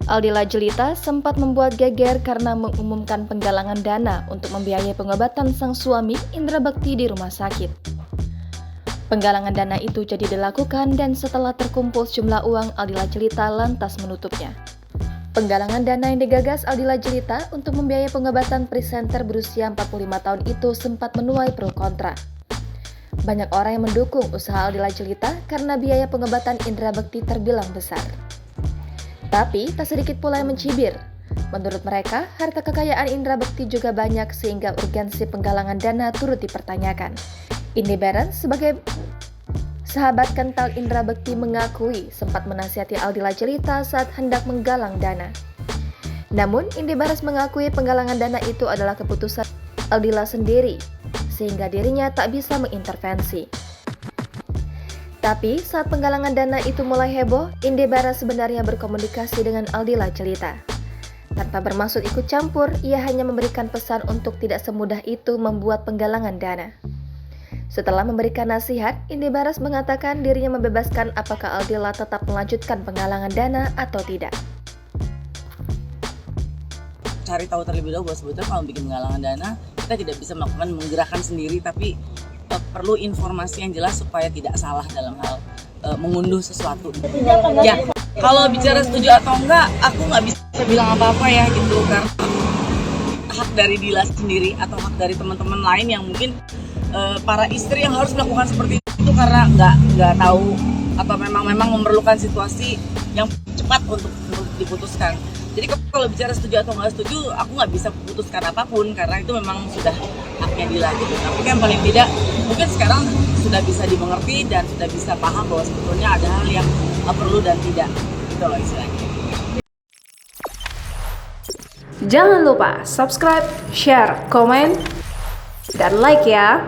Aldila Jelita sempat membuat geger karena mengumumkan penggalangan dana untuk membiayai pengobatan sang suami Indra Bekti di rumah sakit. Penggalangan dana itu jadi dilakukan dan setelah terkumpul sejumlah uang, Aldila Jelita lantas menutupnya. Penggalangan dana yang digagas Aldila Jelita untuk membiayai pengobatan presenter berusia 45 tahun itu sempat menuai pro kontra. Banyak orang yang mendukung usaha Aldila Jelita karena biaya pengobatan Indra Bekti terbilang besar. Tapi, tak sedikit pula yang mencibir. Menurut mereka, harta kekayaan Indra Bekti juga banyak sehingga urgensi penggalangan dana turut dipertanyakan. Indy Barens sebagai sahabat kental Indra Bekti mengakui sempat menasihati Aldila Jelita saat hendak menggalang dana. Namun, Indy Barens mengakui penggalangan dana itu adalah keputusan Aldila sendiri, sehingga dirinya tak bisa mengintervensi. Tapi saat penggalangan dana itu mulai heboh, Indy Barens sebenarnya berkomunikasi dengan Aldila Jelita. Tanpa bermaksud ikut campur, ia hanya memberikan pesan untuk tidak semudah itu membuat penggalangan dana. Setelah memberikan nasihat, Indy Barens mengatakan dirinya membebaskan apakah Aldila tetap melanjutkan penggalangan dana atau tidak. Cari tahu terlebih dahulu bahwa sebetulnya kalau bikin penggalangan dana, kita tidak bisa melakukan menggerakkan sendiri, tapi perlu informasi yang jelas supaya tidak salah dalam hal mengunduh sesuatu. Ya, kalau bicara setuju atau enggak, aku nggak bisa bilang apa-apa ya gitu, karena hak dari Dila sendiri atau hak dari teman-teman lain yang mungkin para istri yang harus melakukan seperti itu karena nggak tahu atau memang memerlukan situasi yang cepat untuk diputuskan. Jadi kalau bicara setuju atau nggak setuju, aku nggak bisa putuskan apapun karena itu memang sudah haknya Dila gitu. Tapi kan paling tidak mungkin sekarang sudah bisa dimengerti dan sudah bisa paham bahwa sebetulnya ada hal yang perlu dan tidak, gitu loh istilahnya. Jangan lupa subscribe, share, komen, dan like ya.